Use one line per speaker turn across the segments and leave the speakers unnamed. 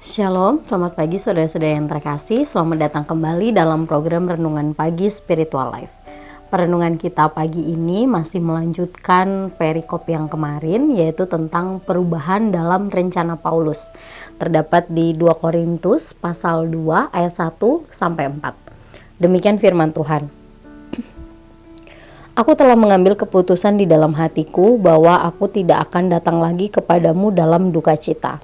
Shalom, selamat pagi saudara-saudara yang terkasih. Selamat datang kembali dalam program Renungan Pagi Spiritual Life. Perenungan kita pagi ini masih melanjutkan perikop yang kemarin, yaitu tentang perubahan dalam rencana Paulus. Terdapat di 2 Korintus pasal 2 ayat 1 sampai 4. Demikian firman Tuhan. Aku telah mengambil keputusan di dalam hatiku bahwa aku tidak akan datang lagi kepadamu dalam duka cita.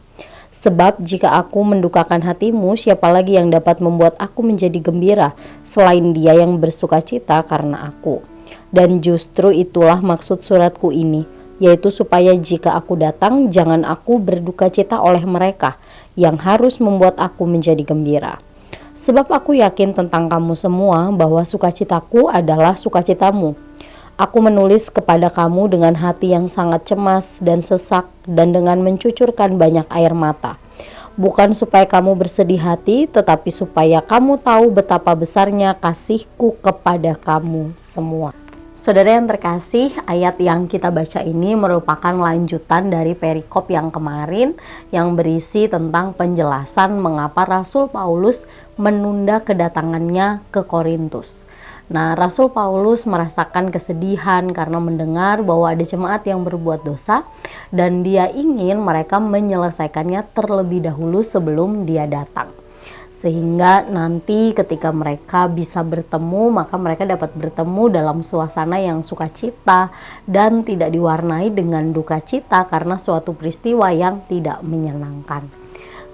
Sebab jika aku mendukakan hatimu, siapa lagi yang dapat membuat aku menjadi gembira selain Dia yang bersuka cita karena aku? Dan justru itulah maksud suratku ini, yaitu supaya jika aku datang, jangan aku berduka cita oleh mereka yang harus membuat aku menjadi gembira. Sebab aku yakin tentang kamu semua bahwa sukacitaku adalah sukacitamu. Aku menulis kepada kamu dengan hati yang sangat cemas dan sesak dan dengan mencucurkan banyak air mata. Bukan supaya kamu bersedih hati, tetapi supaya kamu tahu betapa besarnya kasihku kepada kamu semua. Saudara yang terkasih, ayat yang kita baca ini merupakan lanjutan dari perikop yang kemarin yang berisi tentang penjelasan mengapa Rasul Paulus menunda kedatangannya ke Korintus. Nah, Rasul Paulus merasakan kesedihan karena mendengar bahwa ada jemaat yang berbuat dosa dan dia ingin mereka menyelesaikannya terlebih dahulu sebelum dia datang. Sehingga nanti ketika mereka bisa bertemu, maka mereka dapat bertemu dalam suasana yang sukacita dan tidak diwarnai dengan duka cita karena suatu peristiwa yang tidak menyenangkan.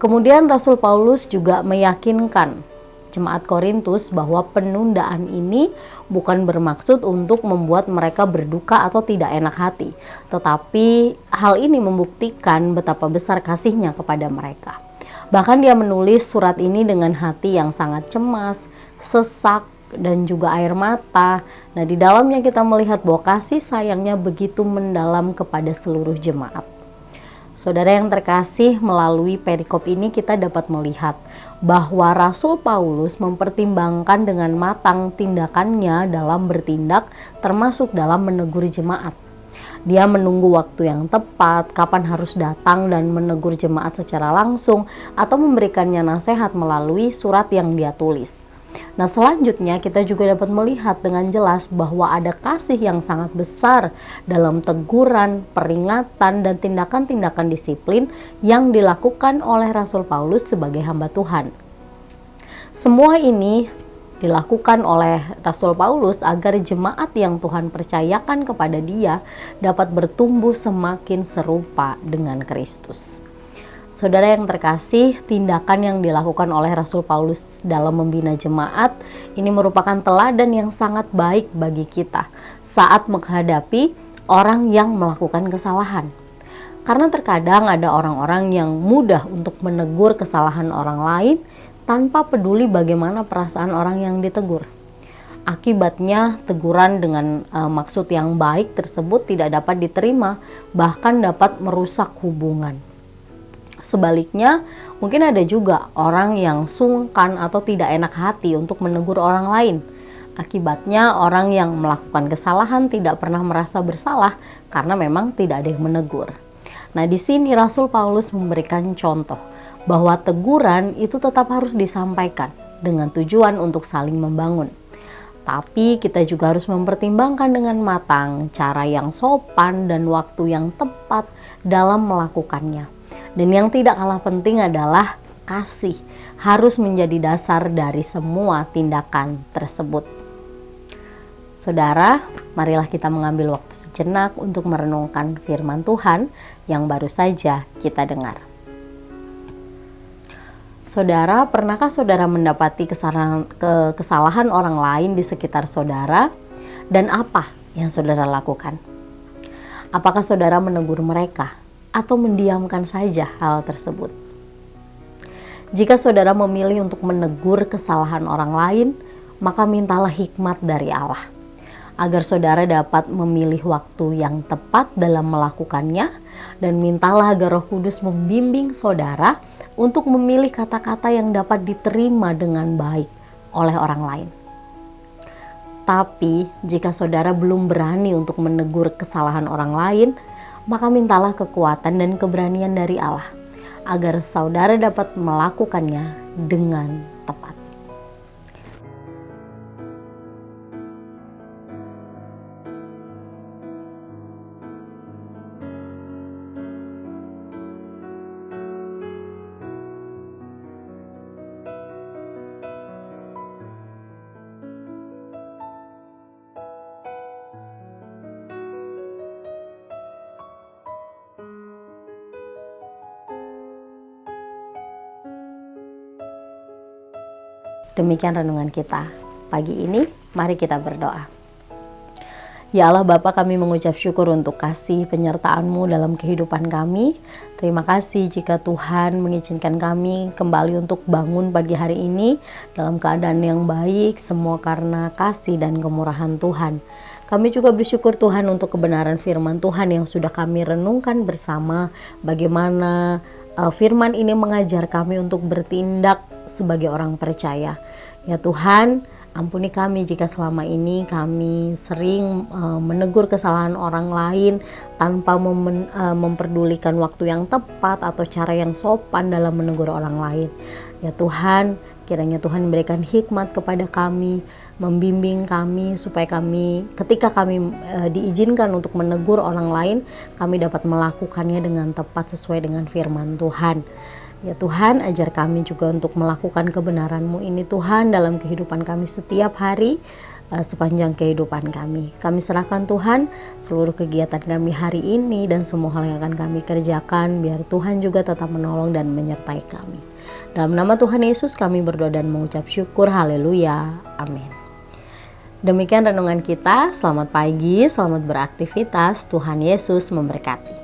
Kemudian Rasul Paulus juga meyakinkan jemaat Korintus bahwa penundaan ini bukan bermaksud untuk membuat mereka berduka atau tidak enak hati, tetapi hal ini membuktikan betapa besar kasihnya kepada mereka. Bahkan dia menulis surat ini dengan hati yang sangat cemas, sesak, dan juga air mata. Nah, di dalamnya kita melihat bahwa kasih sayangnya begitu mendalam kepada seluruh jemaat. Saudara yang terkasih, melalui perikop ini kita dapat melihat bahwa Rasul Paulus mempertimbangkan dengan matang tindakannya dalam bertindak, termasuk dalam menegur jemaat. Dia menunggu waktu yang tepat, kapan harus datang dan menegur jemaat secara langsung atau memberikannya nasihat melalui surat yang dia tulis. Nah, selanjutnya kita juga dapat melihat dengan jelas bahwa ada kasih yang sangat besar dalam teguran, peringatan, dan tindakan-tindakan disiplin yang dilakukan oleh Rasul Paulus sebagai hamba Tuhan. Semua ini dilakukan oleh Rasul Paulus agar jemaat yang Tuhan percayakan kepada dia dapat bertumbuh semakin serupa dengan Kristus. Saudara yang terkasih, tindakan yang dilakukan oleh Rasul Paulus dalam membina jemaat ini merupakan teladan yang sangat baik bagi kita saat menghadapi orang yang melakukan kesalahan. Karena terkadang ada orang-orang yang mudah untuk menegur kesalahan orang lain tanpa peduli bagaimana perasaan orang yang ditegur. Akibatnya teguran dengan maksud yang baik tersebut tidak dapat diterima, bahkan dapat merusak hubungan. Sebaliknya, mungkin ada juga orang yang sungkan atau tidak enak hati untuk menegur orang lain. Akibatnya, orang yang melakukan kesalahan tidak pernah merasa bersalah karena memang tidak ada yang menegur. Nah, di sini Rasul Paulus memberikan contoh bahwa teguran itu tetap harus disampaikan dengan tujuan untuk saling membangun. Tapi kita juga harus mempertimbangkan dengan matang cara yang sopan dan waktu yang tepat dalam melakukannya. Dan yang tidak kalah penting adalah kasih harus menjadi dasar dari semua tindakan tersebut. Saudara, marilah kita mengambil waktu sejenak untuk merenungkan firman Tuhan yang baru saja kita dengar. Saudara, pernahkah saudara mendapati kesalahan orang lain di sekitar saudara? Dan apa yang saudara lakukan? Apakah saudara menegur mereka atau mendiamkan saja hal tersebut? Jika saudara memilih untuk menegur kesalahan orang lain, maka mintalah hikmat dari Allah, agar saudara dapat memilih waktu yang tepat dalam melakukannya, dan mintalah agar Roh Kudus membimbing saudara untuk memilih kata-kata yang dapat diterima dengan baik oleh orang lain. Tapi jika saudara belum berani untuk menegur kesalahan orang lain, maka mintalah kekuatan dan keberanian dari Allah, agar saudara dapat melakukannya dengan tepat. Demikian renungan kita pagi ini. Mari kita berdoa. Ya Allah Bapa, kami mengucap syukur untuk kasih penyertaan-Mu dalam kehidupan kami. Terima kasih jika Tuhan mengizinkan kami kembali untuk bangun pagi hari ini dalam keadaan yang baik, semua karena kasih dan kemurahan Tuhan. Kami juga bersyukur Tuhan untuk kebenaran firman Tuhan yang sudah kami renungkan bersama, bagaimana firman ini mengajar kami untuk bertindak sebagai orang percaya. Ya Tuhan, ampuni kami jika selama ini kami sering menegur kesalahan orang lain tanpa memperdulikan waktu yang tepat atau cara yang sopan dalam menegur orang lain. Ya Tuhan, kiranya Tuhan memberikan hikmat kepada kami, membimbing kami supaya kami ketika kami diizinkan untuk menegur orang lain, kami dapat melakukannya dengan tepat sesuai dengan firman Tuhan. Ya Tuhan, ajar kami juga untuk melakukan kebenaran-Mu ini Tuhan dalam kehidupan kami setiap hari, sepanjang kehidupan kami. Kami serahkan Tuhan seluruh kegiatan kami hari ini dan semua hal yang akan kami kerjakan, biar Tuhan juga tetap menolong dan menyertai kami. Dalam nama Tuhan Yesus kami berdoa dan mengucap syukur. Haleluya. Amin. Demikian renungan kita. Selamat pagi, selamat beraktivitas. Tuhan Yesus memberkati.